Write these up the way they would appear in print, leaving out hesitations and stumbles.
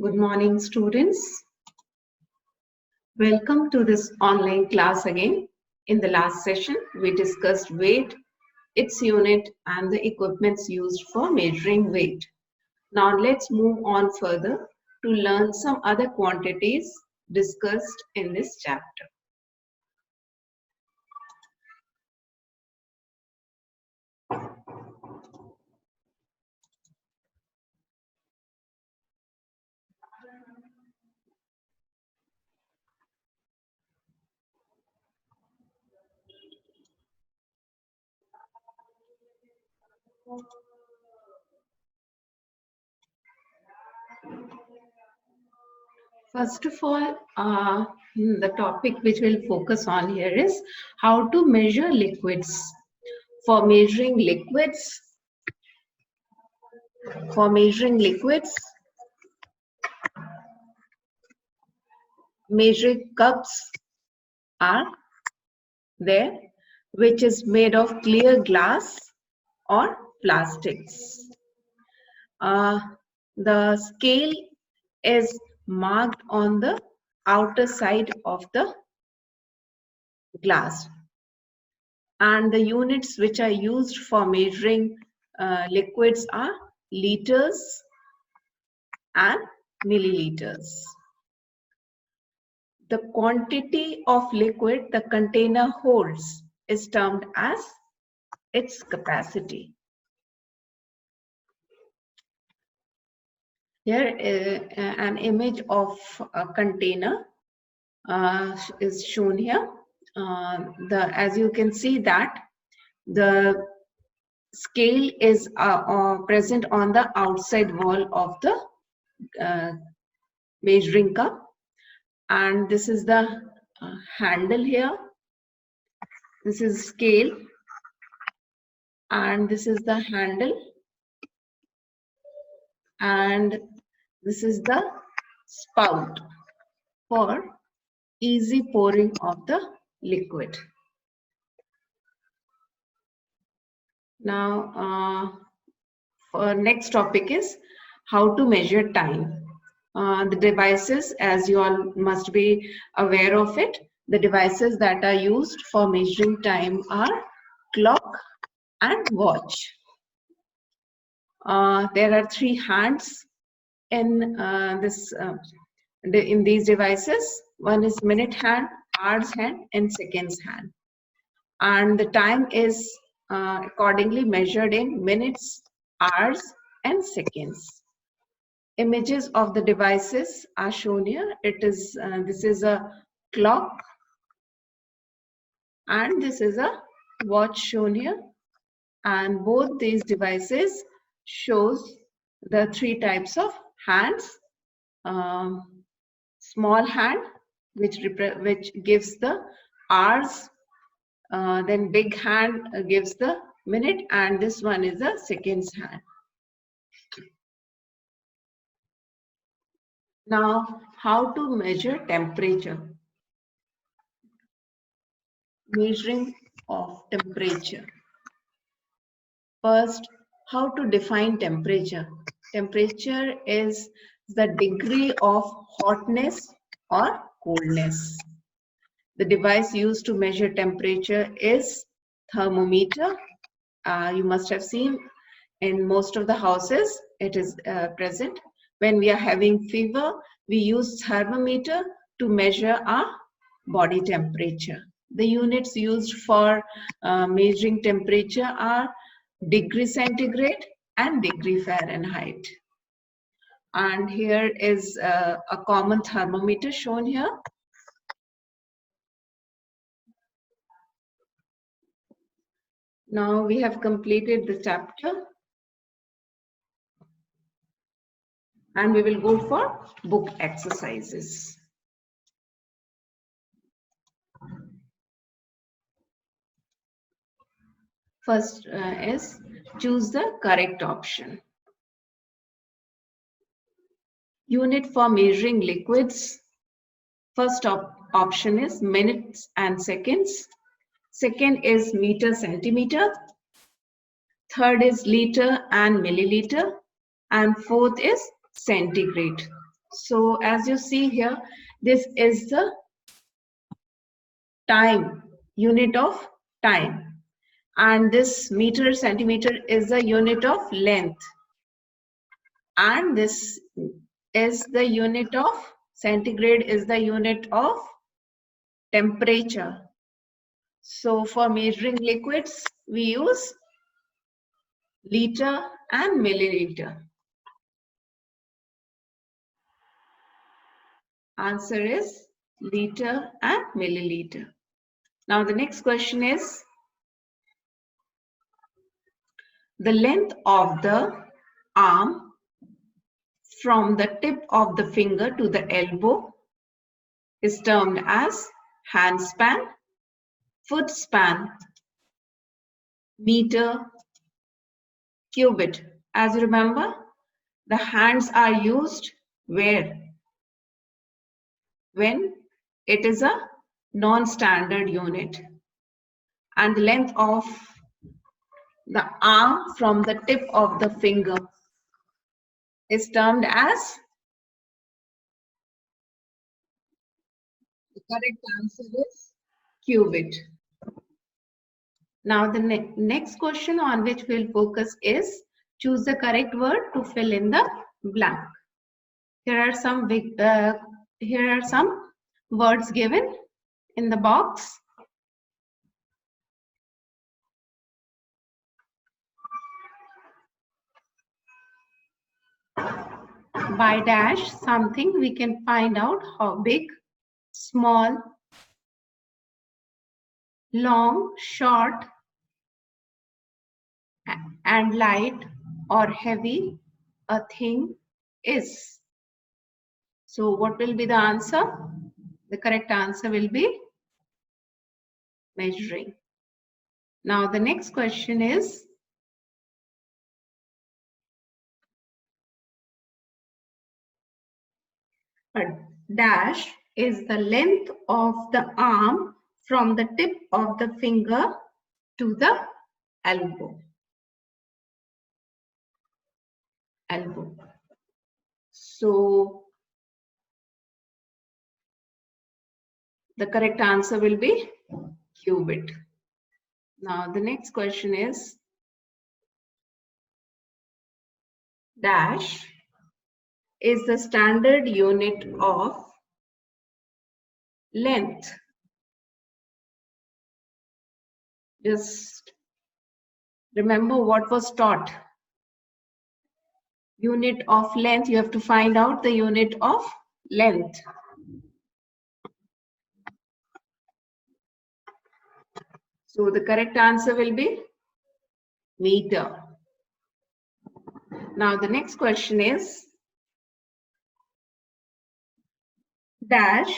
Good morning, students. Welcome to this online class again. In the last session, we discussed weight, its unit, and the equipments used for measuring weight. Now let's move on further to learn some other quantities discussed in this chapter. First of all, the topic which we'll focus on here is how to measure liquids. For measuring liquids, measuring cups are there, which is made of clear glass or plastics. The scale is marked on the outer side of the glass, and the units which are used for measuring liquids are liters and milliliters. The quantity of liquid the container holds is termed as its capacity. Here an image of a container is shown here. As you can see that the scale is present on the outside wall of the measuring cup, and this is the handle here. This is scale, and this is the handle, and this is the spout for easy pouring of the liquid. Now, for next topic is how to measure time. The devices, as you all must be aware of it, the devices that are used for measuring time are clock and watch. There are three hands in in these devices. One is minute hand, hours hand, and seconds hand, and the time is accordingly measured in minutes, hours, and seconds. Images of the devices are shown here. This is a clock, and this is a watch shown here, and both these devices shows the three types of hands. Small hand, which gives the hours, then big hand gives the minute, and this one is a seconds hand. Now, how to measure temperature? Measuring of temperature. First, how to define temperature? Temperature is the degree of hotness or coldness. The device used to measure temperature is thermometer. You must have seen in most of the houses it is present. When we are having fever, we use thermometer to measure our body temperature. The units used for measuring temperature are degree centigrade and degree Fahrenheit. And here is a common thermometer shown here. Now we have completed the chapter, and we will go for book exercises. First is choose the correct option. Unit for measuring liquids. First option is minutes and seconds. Second is meter, centimeter. Third is liter and milliliter. And fourth is centigrade. So as you see here, this is the time, unit of time. And this meter, centimeter is the unit of length. And this is the unit of, centigrade is the unit of temperature. So for measuring liquids, we use liter and milliliter. Answer is liter and milliliter. Now the next question is, the length of the arm from the tip of the finger to the elbow is termed as hand span, foot span, meter, cubit. As you remember, the hands are used where? When it is a non-standard unit. And the length of the arm from the tip of the finger is termed as, the correct answer is cubit. Now the next question on which we'll focus is, choose the correct word to fill in the blank. Here are some words given in the box. By dash something, we can find out how big, small, long, short, and light or heavy a thing is. So what will be the answer? The correct answer will be measuring. Now the next question is, a dash is the length of the arm from the tip of the finger to the elbow. So the correct answer will be cubit. Now the next question is, dash is the standard unit of length. Just remember what was taught. Unit of length, you have to find out the unit of length. So the correct answer will be meter. Now the next question is, dash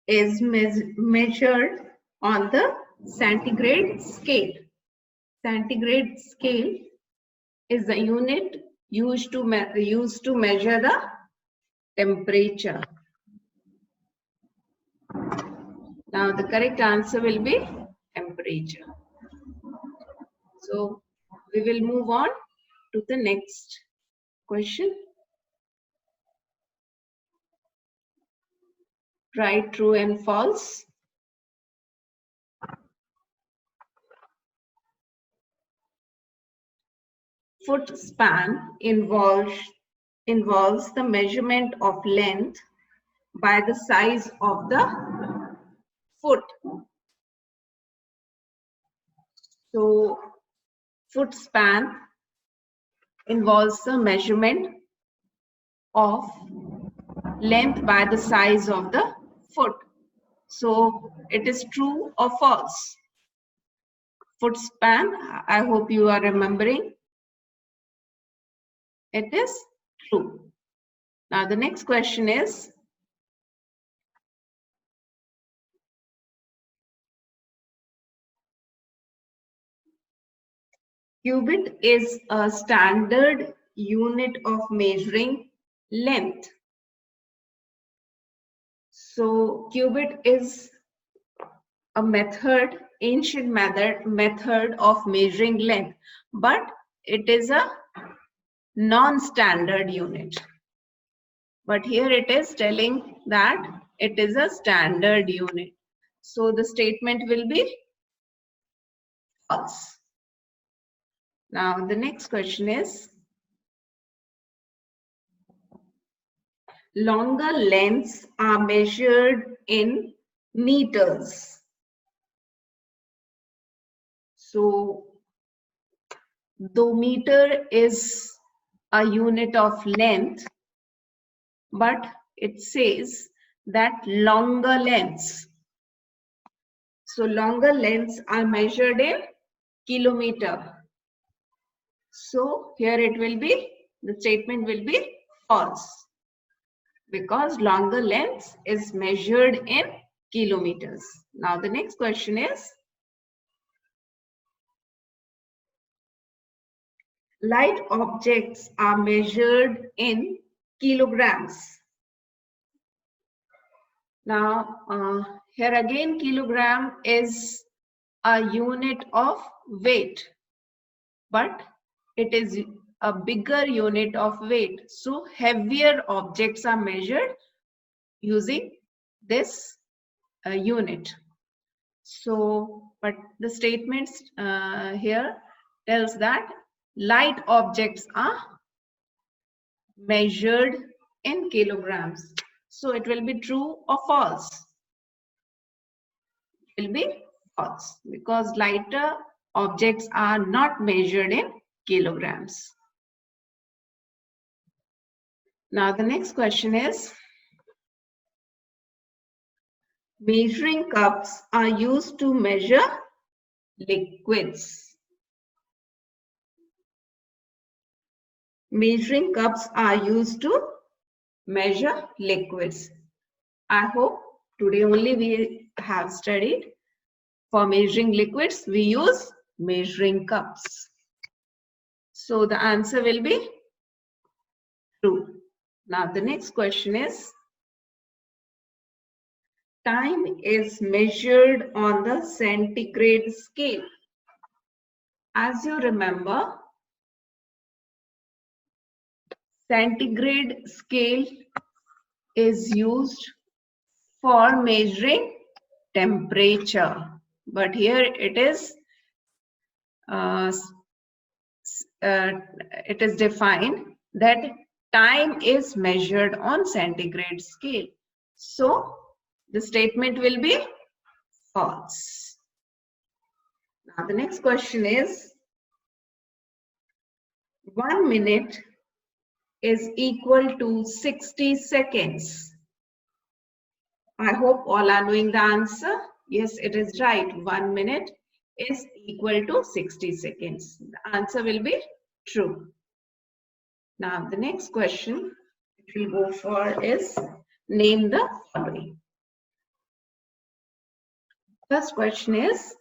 is measured on the centigrade scale. Centigrade scale is the unit used to measure the temperature. Now the correct answer will be temperature. So we will move on to the next question. Right, true and false. Foot span involves the measurement of length by the size of the foot. So foot span involves the measurement of length by the size of the foot. So it is true or false? Foot span, I hope you are remembering. It is true. Now the next question is, cubit is a standard unit of measuring length. So cubit is a method, ancient method of measuring length, but it is a non-standard unit. But here it is telling that it is a standard unit. So the statement will be false. Now the next question is, longer lengths are measured in meters. So though meter is a unit of length, but it says that longer lengths. So longer lengths are measured in kilometer. So here it will be, the statement will be false, because longer lengths is measured in kilometers. Now the next question is, light objects are measured in kilograms. Now here again, kilogram is a unit of weight, but it is a bigger unit of weight. So heavier objects are measured using this unit. So, but the statements here tells that light objects are measured in kilograms. So it will be true or false? It will be false, because lighter objects are not measured in kilograms. Now the next question is, measuring cups are used to measure liquids. Measuring cups are used to measure liquids. I hope today only we have studied. For measuring liquids, we use measuring cups. So the answer will be true. Now the next question is, time is measured on the centigrade scale. As you remember, centigrade scale is used for measuring temperature, but here it is defined that time is measured on centigrade scale. So the statement will be false. Now the next question is, 1 minute is equal to 60 seconds. I hope all are knowing the answer. Yes, it is right. 1 minute is equal to 60 seconds. The answer will be true. Now the next question we will go for is, name the following. First question is,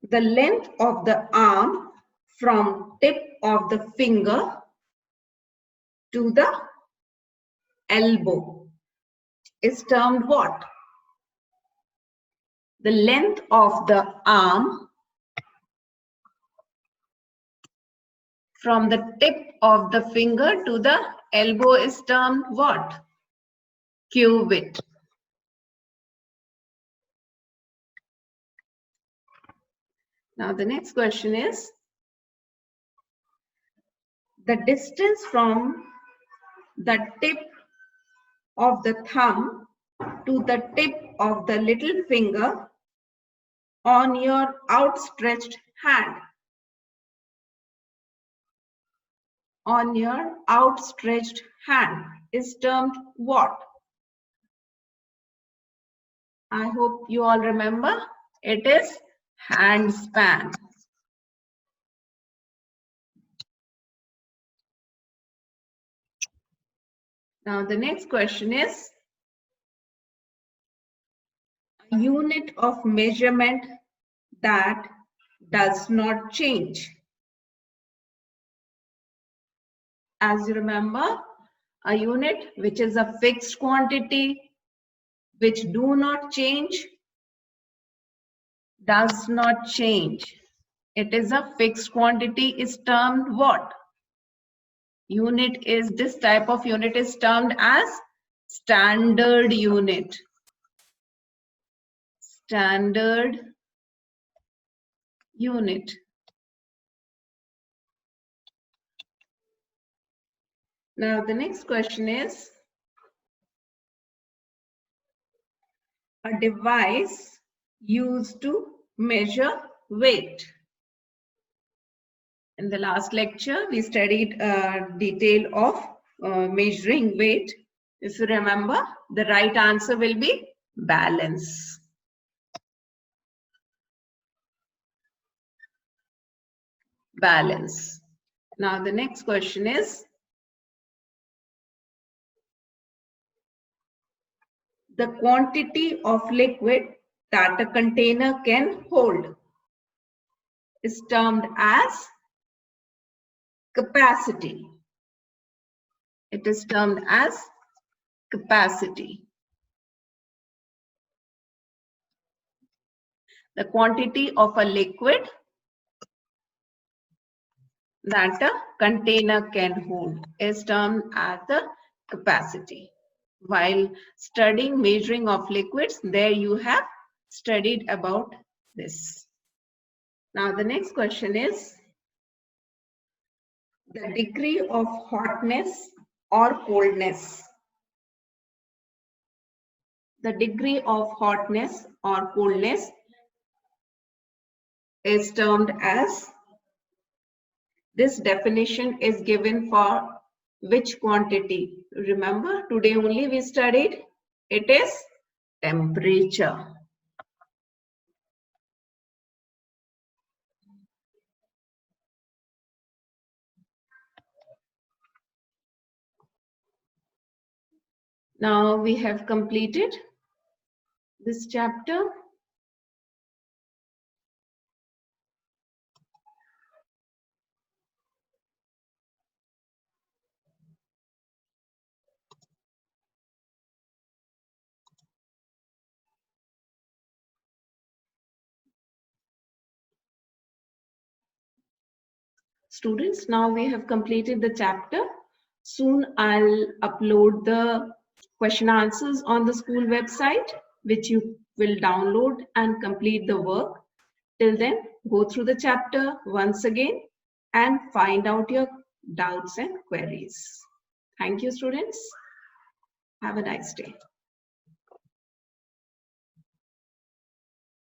the length of the arm from tip of the finger to the elbow is termed what? The length of the arm from the tip of the finger to the elbow is termed what? Cubit. Now the next question is, the distance from the tip of the thumb to the tip of the little finger on your outstretched hand. On your outstretched hand is termed what? I hope you all remember. It is hand span. Now the next question is, a unit of measurement that does not change. As you remember, a unit which is a fixed quantity, which do not change, does not change. It is a fixed quantity is termed what? unit is, this type of unit is termed as standard unit. Standard unit. Now the next question is, a device used to measure weight. In the last lecture, we studied detail of measuring weight. If you remember, the right answer will be balance. Balance. Now the next question is, the quantity of liquid that a container can hold is termed as capacity. It is termed as capacity. The quantity of a liquid that a container can hold is termed as the capacity. While studying measuring of liquids, there you have studied about this. Now the next question is, the degree of hotness or coldness. The degree of hotness or coldness is termed as, this definition is given for which quantity? Remember, today only we studied, it is temperature. Now we have completed this chapter. Students, now we have completed the chapter. Soon I'll upload the question answers on the school website, which you will download and complete the work. Till then, go through the chapter once again and find out your doubts and queries. Thank you, students. Have a nice day.